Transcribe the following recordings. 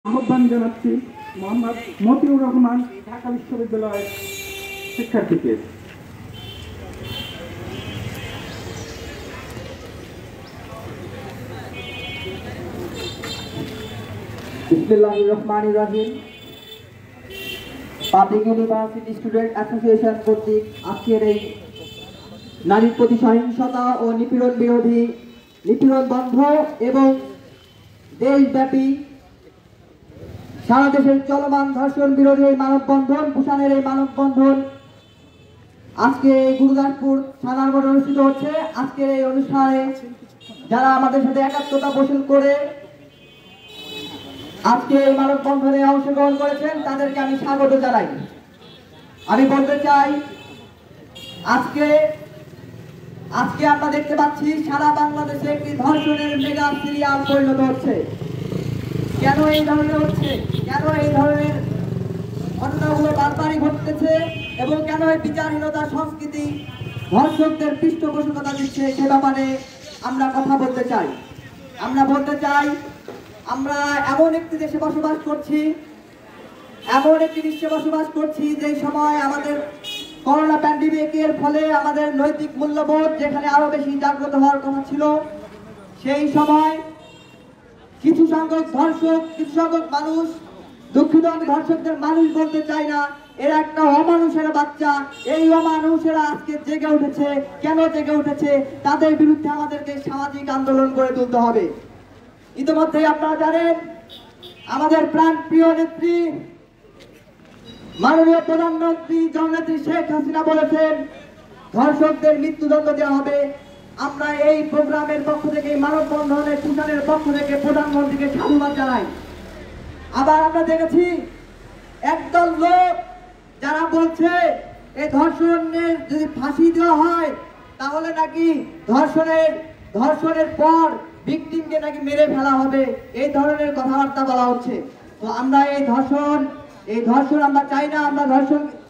আহ্বান জানাচ্ছি মোহাম্মদ মতিউর রহমান, ঢাকা বিশ্ববিদ্যালয়ের শিক্ষার্থীকে। বিসমিল্লাহির রহমানির রহিম। পাবলিক ইউনিভার্সিটি স্টুডেন্ট অ্যাসোসিয়েশন কর্তৃক আজকের এই নারীর প্রতি সহিংসতা ও নিপীড়ন বিরোধী, নিপীড়ন বন্ধ এবং দেশব্যাপী সারা দেশের চলমান ধর্ষণ বিরোধী এই মানববন্ধন, বুসানের এই মানববন্ধন আজকে গুরুদাসপুর থানার মোড়ে অনুষ্ঠিত হচ্ছে। আজকের এই অনুষ্ঠানে যারা আমাদের সাথে একাত্মতা পোষণ করে আজকে এই মানববন্ধনে অংশগ্রহণ করেছেন তাদেরকে আমি স্বাগত জানাই। আমি বলতে চাই, আজকে আমরা দেখতে পাচ্ছি সারা বাংলাদেশে একটি ধর্ষণের মেগা সিরিয়াল পরিণত হচ্ছে। কেন এই ধরনের হচ্ছে, কেন এই ধরনের ঘটনাগুলো বারবারই ঘটতেছে এবং কেন এই বিচারহীনতার সংস্কৃতি ধর্ষকদের পৃষ্ঠপোষকতা দিচ্ছে, সে ব্যাপারে আমরা কথা বলতে চাই। আমরা বলতে চাই, আমরা এমন একটি দেশে বসবাস করছি, এমন একটি বিশ্বে বসবাস করছি যে সময় আমাদের করোনা প্যান্ডেমিকের ফলে আমাদের নৈতিক মূল্যবোধ যেখানে আরো বেশি জাগ্রত হওয়ার কথা ছিল, সেই সময় কিছু সংখ্যক ধর্ষক, কিছু সংখ্যক মানুষ, দুঃখিত আমি ধর্ষকদের মানুষ বলতে চাই না, এরা একটা অমানুষের বাচ্চা। এই অমানুষেরা আজকে জেগে উঠেছে। কেন জেগে উঠেছে? তাদের বিরুদ্ধে আমাদেরকে সামাজিক আন্দোলন গড়ে তুলতে হবে। ইতিমধ্যে আপনারা জানেন, আমাদের প্রাণ প্রিয় নেত্রী মাননীয় প্রধানমন্ত্রী জননেত্রী শেখ হাসিনা বলেছেন ধর্ষকদের মৃত্যুদণ্ড দেওয়া হবে। আমরা এই প্রোগ্রামের পক্ষ থেকে, মানববন্ধনের পুষানের পক্ষ থেকে প্রধানমন্ত্রীকে সাধুবাদ জানাই। আবার আমরা দেখেছি একদল লোক যারা বলছে এই ধর্ষণের যদি ফাঁসি দেওয়া হয় তাহলে নাকি ধর্ষণের পর ভিকটিমকে নাকি মেরে ফেলা হবে, এই ধরনের কথাবার্তা বলা হচ্ছে। তো আমরা এই ধর্ষণ আমরা চাই না। আমরা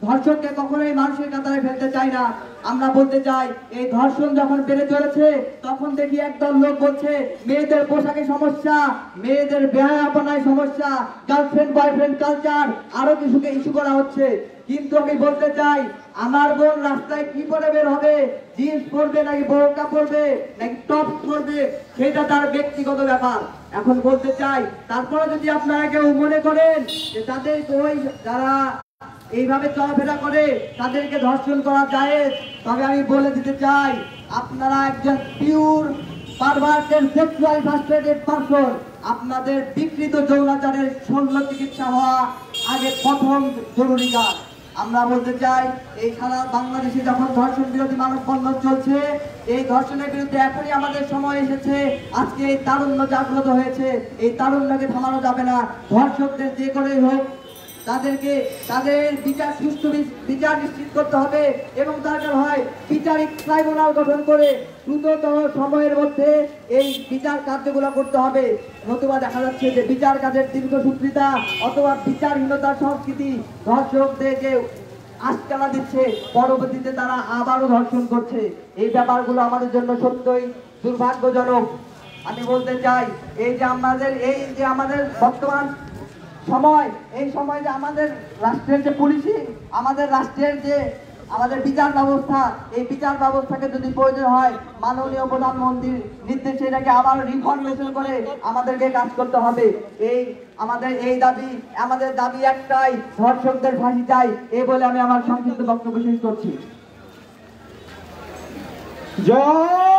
ধর্ষণকে কখনোই মানুষের কাতারে ফেলতে চাই না। আমরা বলতে চাই, এই ধর্ষণ যখন বেড়ে চলেছে তখন দেখি একদল লোক বলছে মেয়েদের পোশাকে সমস্যা, মেয়েদের বেহায়াপনায় সমস্যা, গার্লফ্রেন্ড বয়ফ্রেন্ড কালচার, আরো কিছুকে ইস্যু করা হচ্ছে। কিন্তু আমি বলতে চাই, আমার বোন রাস্তায় কি পরে বের হবে, জিন্স পরবে নাকি বোরকা পরবে নাকি টপ পরবে, সেটা তার ব্যক্তিগত ব্যাপার। এখন বলতে চাই, তারপরে যদি আপনারা কেউ মনে করেন যে তাদের ওই যারা এইভাবে চলাফেরা করে তাদেরকে ধর্ষণ করা যায়, তবে আমি বলে দিতে চাই, আপনারা একজন pure perverted sexually frustrated person. আপনাদের বিকৃত যৌনাচারের শল্য চিকিৎসা হওয়া আগে প্রথম জরুরি কাজ। আমরা বলতে চাই, এই সারা বাংলাদেশে যখন ধর্ষণ বিরোধী মানববন্ধন চলছে, এই ধর্ষণের বিরুদ্ধে এখনই আমাদের সময় এসেছে। আজকে এই তারুণ্য জাগ্রত হয়েছে, এই তারুণ্যকে থামানো যাবে না। ধর্ষকদের যে করেই হোক তাদের সুষ্ঠু বিচার নিশ্চিত করতে হবে এবং দরকার হয় বিচারিক ট্রাইব্যুনাল গঠন করে দ্রুততম সময়ের মধ্যে এই বিচার কার্যগুলো করতে হবে। নতুবা দেখা যাচ্ছে যে বিচার কাজের দীর্ঘসূত্রিতা অথবা বিচারহীনতার সংস্কৃতি ধর্ষকদেরকে আশকারা দিচ্ছে, পরবর্তীতে তারা আবারও ধর্ষণ করছে। এই ব্যাপারগুলো আমাদের জন্য সত্যই দুর্ভাগ্যজনক। আমি বলতে চাই, এই যে আমাদের বর্তমান সময়, এই সময় যে আমাদের রাষ্ট্রের যে পুলিশিং, আমাদের রাষ্ট্রের যে আমাদের বিচার ব্যবস্থা, এই বিচার ব্যবস্থাকে যদি প্রয়োজন হয় মাননীয় প্রধানমন্ত্রীর নির্দেশে এটাকে আবার রিফর্মেশন করে আমাদেরকে কাজ করতে হবে। আমাদের দাবি একটাই, ধর্ষকদের ফাঁসি চাই। এই বলে আমি আমার সংক্ষিপ্ত বক্তব্য শেষ করছি। জয়